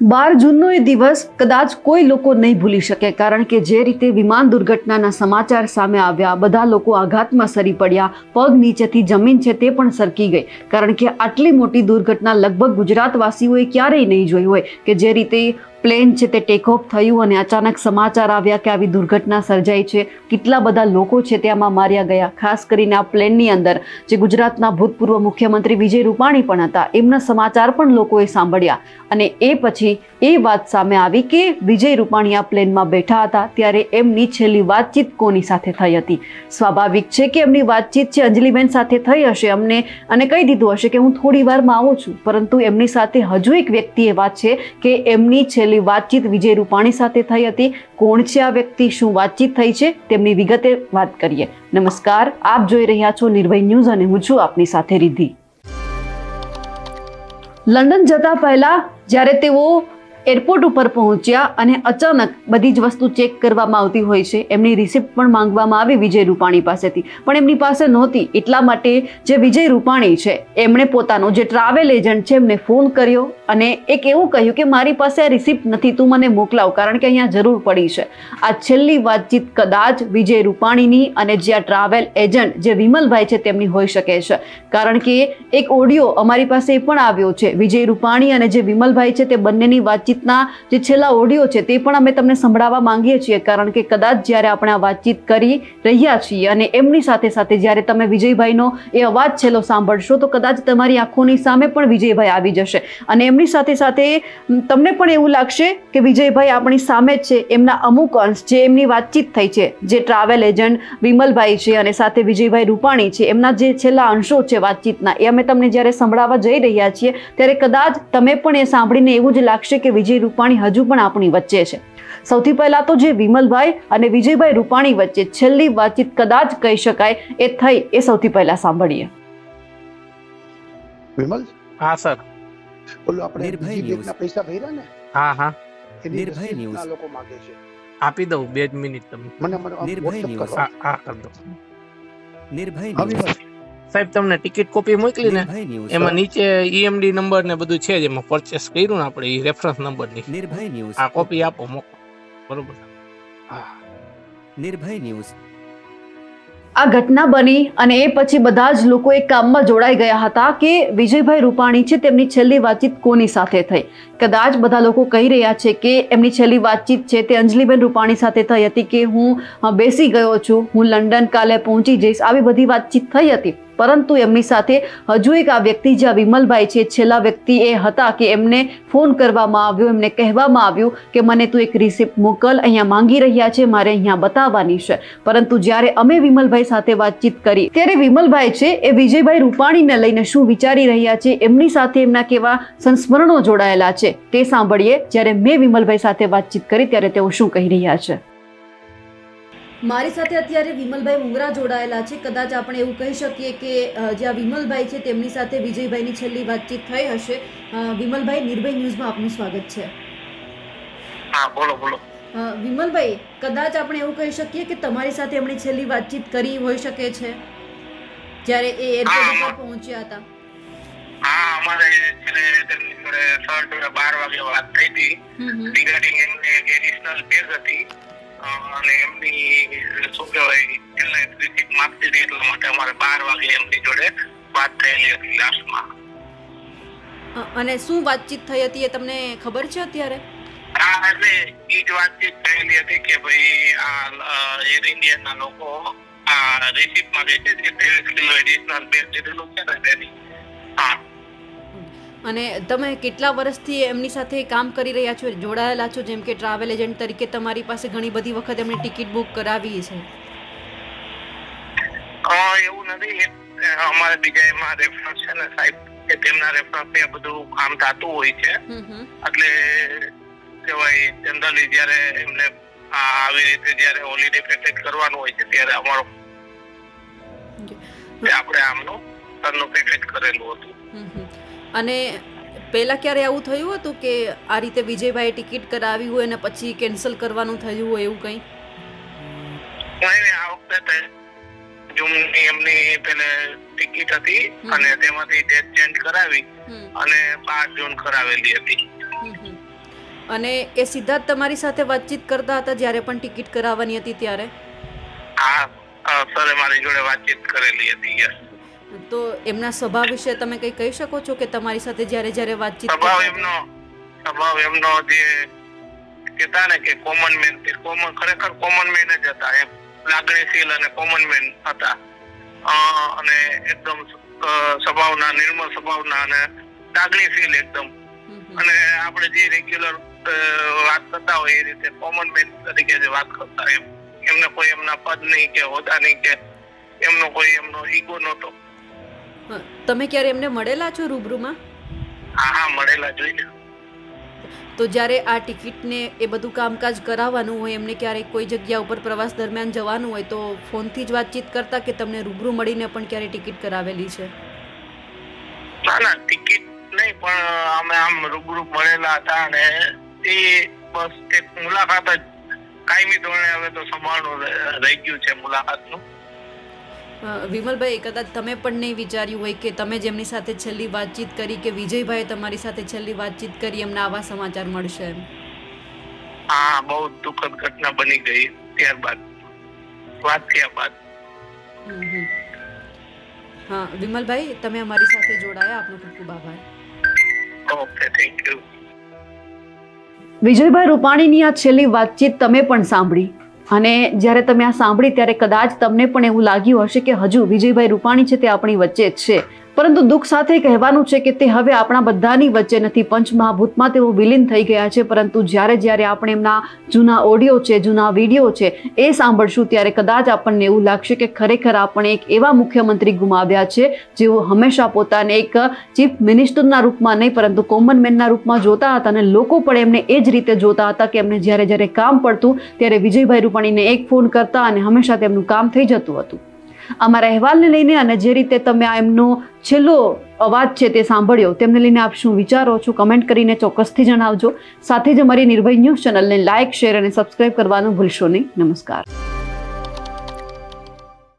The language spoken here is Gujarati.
12 જૂનનો એ દિવસ કદાચ કોઈ લોકો નહીં ભૂલી શકે, કારણ કે જે રીતે વિમાન દુર્ઘટનાના સમાચાર સામે આવ્યા, બધા લોકો આઘાતમાં સરી પડ્યા, પગ નીચેથી જમીન છે તે પણ સરકી ગઈ, કારણ કે આટલી મોટી દુર્ઘટના લગભગ ગુજરાતવાસીઓએ ક્યારેય નહીં જોઈ હોય કે જે રીતે પ્લેન છે તે ટેક ઓફ થયું અને અચાનક સમાચાર આવ્યા કે આવી દુર્ઘટના સર્જાઈ છે, કેટલા બધા લોકો છે તેમાં માર્યા ગયા. ખાસ કરીને આ પ્લેનની અંદર જે ગુજરાતના ભૂતપૂર્વ મુખ્યમંત્રી વિજય રૂપાણી પણ હતા, એમના સમાચાર પણ લોકોએ સાંભળ્યા અને એ પછી એ વાત સામે આવી કે વિજય રૂપાણી આ પ્લેનમાં બેઠા હતા ત્યારે એમની છેલ્લી વાતચીત કોની સાથે થઈ હતી. સ્વાભાવિક છે કે એમની વાતચીત છે અંજલિબેન સાથે થઈ હશે અમને અને કહી દીધું હશે કે હું થોડી વારમાં આવું છું, પરંતુ એમની સાથે હજુ એક વ્યક્તિ એવા છે કે એમની છેલ્લી વાતચીત વિજય રૂપાણી સાથે થઈ હતી. કોણ છે આ વ્યક્તિ, શું વાતચીત થઈ છે, તેમની વિગતે વાત કરીએ. નમસ્કાર, આપ જોઈ રહ્યા છો નિર્ભય ન્યૂઝ અને હું છું આપની સાથે રિદ્ધિ. લંડન જતા પહેલા જ્યારે તેઓ એરપોર્ટ ઉપર પહોંચ્યા અને અચાનક બધી જ વસ્તુ ચેક કરવામાં આવતી હોય છે, એમની રિસિપ્ટ પણ માંગવામાં આવી વિજય રૂપાણી પાસેથી, પણ એમની પાસે નહોતી. એટલા માટે જે વિજય રૂપાણી છે એમણે પોતાનો જે ટ્રાવેલ એજન્ટ છે એમને ફોન કર્યો અને એક એવું કહ્યું કે મારી પાસે આ રિસિપ્ટ નથી, તું મને મોકલાવ, કારણ કે અહીંયા જરૂર પડી છે. આ છેલ્લી વાતચીત કદાચ વિજય રૂપાણીની અને જે આ ટ્રાવેલ એજન્ટ જે વિમલભાઈ છે તેમની હોઈ શકે છે, કારણ કે એક ઓડિયો અમારી પાસે એ પણ આવ્યો છે વિજય રૂપાણી અને જે વિમલભાઈ છે તે બંનેની વાતચીત જે છેલ્લા ઓડિયો છે તે પણ અમે તમને સંભળાવવા માંગીએ છીએ, કારણ કે કદાચ જ્યારે આપણે આ વાતચીત કરી રહ્યા છીએ અને એમની સાથે સાથે જ્યારે તમે વિજયભાઈનો એ અવાજ છેલ્લો સાંભળશો તો કદાચ તમારી આંખોની સામે પણ વિજયભાઈ આવી જશે અને એમની સાથે સાથે તમને પણ એવું લાગશે કે વિજયભાઈ આપણી સામે જ છે. એમના અમુક અંશ જે એમની વાતચીત થઈ છે, જે ટ્રાવેલ એજન્ટ વિમલભાઈ છે અને સાથે વિજયભાઈ રૂપાણી છે, એમના જે છેલ્લા અંશો છે વાતચીતના, એ અમે તમને જ્યારે સંભળાવવા જઈ રહ્યા છીએ ત્યારે કદાચ તમે પણ એ સાંભળીને એવું જ લાગશે કે વિજય રૂપાણી હજુ પણ આપણી વચ્ચે છે. સૌથી પહેલા તો જે વિમલભાઈ અને વિજયભાઈ રૂપાણી વચ્ચે છેલ્લી વાતચીત કદાચ કહી શકાય એ થઈ, એ સૌથી પહેલા સાંભળીએ. વિમલ, હા સર. બોલો, આપણે બીજી બેંકના પૈસા ભર્યા ને? હા હા, એની રસીદના લોકો માંગે છે. આપી દઉં 2 જ મિનિટ તમે. મને WhatsApp કરો. હા હા, કરી દો. નિર્ભય હા વિમલ, સાહેબ તમને ટિકિટ કોપી મોકલી ને, એમાં નીચે EMD નંબર ને બધું છે જ, એમાં પરચેસ કર્યું ને આપણે એ રેફરન્સ નંબરની નિર્ભય ન્યૂઝ આ કોપી આપો, મોકલો. બરોબર. હા, નિર્ભય ન્યૂઝ. આ ઘટના બની અને એ પછી બધા જ લોકો એક કામમાં જોડાઈ ગયા હતા કે વિજયભાઈ રૂપાણી છે તેમની છેલ્લી વાતચીત કોની સાથે થઈ. કદાચ બધા લોકો કહી રહ્યા છે કે એમની છેલ્લી વાતચીત છે તે અંજલિબેન રૂપાણી સાથે થઈ હતી કે હું બેસી ગયો છું, હું લંડન કાલે પહોંચી જઈશ, આવી બધી વાતચીત થઈ હતી. પરંતુ એમની સાથે હજુ એક આ વ્યક્તિ જે વિમલભાઈ છે છેલ્લા વ્યક્તિ એ હતા કે એમને ફોન કરવામાં આવ્યો, એમને કહેવામાં આવ્યું કે મને તું એક રિસિપ્ટ મોકલ, અહીંયા માંગી રહ્યા છે, મારે અહીંયા બતાવવાની છે. પરંતુ જ્યારે અમે વિમલભાઈ સાથે વાતચીત કરી ત્યારે વિમલભાઈ છે એ વિજયભાઈ રૂપાણીને લઈને શું વિચારી રહ્યા છે, એમની સાથે એમના કેવા સંસ્મરણો જોડાયેલા છે તે સાંભળીએ. જ્યારે મેં વિમલભાઈ સાથે વાતચીત કરી ત્યારે તેઓ શું કહી રહ્યા છે. મારી સાથે અત્યારે વિમલભાઈ મુંગરા જોડાયેલા છે. કદાચ આપણે એવું કહી શકીએ કે જે આ વિમલભાઈ છે તેમની સાથે વિજયભાઈની છેલ્લી વાતચીત થઈ હશે. વિમલભાઈ, નિર્ભય ન્યૂઝમાં આપનું સ્વાગત છે. હા, બોલો બોલો. વિમલભાઈ, કદાચ આપણે એવું કહી શકીએ કે તમારી સાથે એમણે છેલ્લી વાતચીત કરી હોઈ શકે છે જ્યારે એ એરપોર્ટ પર પહોંચ્યા હતા. હા, અમારે તેમની જોડે 12 વાગે વાત થઈ હતી રિગાર્ડિંગ એમને એડિશનલ બેગ હતી અને એમની શું કહેવાય એટલે રિસિપ્ટ માંગતી હતી, એટલા માટે અમારે 12 વાગે એમની જોડે વાત થયેલી હતી લાસ્ટમાં. અને શું વાતચીત થઈ હતી એ તમને ખબર છે અત્યારે? હા, એટલે એ જ વાતચીત થયેલી હતી કે ભાઈ આ એર ઇન્ડિયાના લોકો આ રિસિપ્ટ માંગે છે જે 23 કિલો એડિશનલ બેગ દીધેલું છે ને તેની. હા. અને તમે કેટલા વર્ષથી એમની સાથે કામ કરી રહ્યા છો, જોડાયેલા છો? જેમ કે ટ્રાવેલ એજન્ટ તરીકે તમારી પાસે ઘણી બધી વખત એમની ટિકિટ બુક કરાવી છે. એવું નથી, અમારે બીજા એમાં રેફરન્સ છે ને સાહેબ, કે તેમના રેફરન્સ એ બધું કામ થતું હોય છે. એટલે કહેવાય જનરલી જ્યારે એમને આવી રીતે જ્યારે હોલિડે પેકેજ કરવાનું હોય છે ત્યારે અમારો આપણે આમનું સરનું પેકેજ કરેલું હતું. અને પહેલા ક્યારે આવું થયું હતું કે આ રીતે વિજયભાઈ ટિકિટ કરાવી હોય અને પછી કેન્સલ કરવાનું થયું હોય એવું કંઈ? આ વખતે એમની પેલે ટિકિટ હતી અને તેમાંથી ડેટ ચેન્જ કરાવી અને 5 જૂન કરાવેલી હતી. અને એ સીધા જ તમારી સાથે વાતચીત કરતા હતા જ્યારે પણ ટિકિટ કરાવવાની હતી ત્યારે? હા સરે મારી જોડે વાતચીત કરેલી હતી. યસ. તો એમના સ્વભાવ વિશે તમે કંઈ કહી શકો છો કે તમારી સાથે જ્યારે વાતચીત સ્વભાવ કરતા એમનો જે કહેતા ને કે કોમન મેન, ખરેખર કોમન મેન જ હતા. એમ લાગણીશીલ અને કોમન મેન હતા. અને એકદમ સ્વભાવના, નિર્મળ સ્વભાવના અને લાગણીશીલ એકદમ. અને આપણે જે રેગ્યુલર વાત કરતા હોય એ રીતે કોમન મેન તરીકે જે વાત કરતા, એમને કોઈ એમના પદ નહીં કે હોદ્દા નહીં કે એમનો ઈગો નહોતો. તમે ક્યારે એમને મળેલા છો રૂબરૂમાં? હા મળેલા જોઈને. તો જ્યારે આ ટિકિટને એ બધું કામકાજ કરાવવાનું હોય, એમને ક્યારેક કોઈ જગ્યા ઉપર પ્રવાસ દરમિયાન જવાનું હોય તો ફોનથી જ વાતચીત કરતા કે તમને રૂબરૂ મળીને પણ ક્યારે ટિકિટ કરાવેલી છે? ના ટિકિટ નહીં, પણ અમે આમ રૂબરૂ મળેલા હતા. અને એ બસ એક મુલાકાત જ કાયમી ધોરણે હવે તો સંભાળનું રહી ગયું છે મુલાકાતનું. વિમલભાઈ, કદાચ તમે પણ નહીં વિચાર્યું હોય કે તમે જેમની સાથે છેલ્લી વાતચીત કરી કે વિજયભાઈ તમારી સાથે છેલ્લી વાતચીત કરી, એમના આવા સમાચાર મળશે એમ? હા, બહુ દુઃખદ ઘટના બની ગઈ ત્યારબાદ, વાત થયા બાદ. હા વિમલભાઈ, તમે અમારી સાથે જોડાયા, આપનો ખૂબ ખૂબ આભાર. Okay, thank you. વિજયભાઈ રૂપાણીની આ છેલ્લી વાતચીત તમે પણ સાંભળી, અને જ્યારે તમે આ સાંભળી ત્યારે કદાચ તમને પણ એવું લાગ્યું હશે કે હજુ વિજયભાઈ રૂપાણી છે તે આપણી વચ્ચે જ છે, પરંતુ દુઃખ સાથે કહેવાનું છે કે તે હવે આપણા બધાની વચ્ચે નથી. પંચમહાભૂતમાં તેઓ વિલીન થઈ ગયા છે. પરંતુ જ્યારે આપણે એમના જૂના ઓડિયો છે, જૂના વિડીયો છે એ સાંભળશું ત્યારે કદાચ આપણને એવું લાગશે કે ખરેખર આપણે એક એવા મુખ્યમંત્રી ગુમાવ્યા છે જેઓ હંમેશા પોતાને એક ચીફ મિનિસ્ટરના રૂપમાં નહીં પરંતુ કોમન મેનના રૂપમાં જોતા હતા, અને લોકો પણ એમને એ જ રીતે જોતા હતા કે એમને જ્યારે કામ પડતું ત્યારે વિજયભાઈ રૂપાણીને એક ફોન કરતા અને હંમેશા તેમનું કામ થઈ જતું હતું. અમારા અહેવાલને લઈને અને જે રીતે તમે આ એમનો છેલ્લો અવાજ છે તે સાંભળ્યો, તેમને લઈને આપ શું વિચારો છો કમેન્ટ કરીને ચોક્કસથી જણાવજો. સાથે જ અમારી નિર્ભય ન્યૂઝ ચેનલને લાઇક, શેર અને સબસ્ક્રાઇબ કરવાનું ભૂલશો નહીં. નમસ્કાર.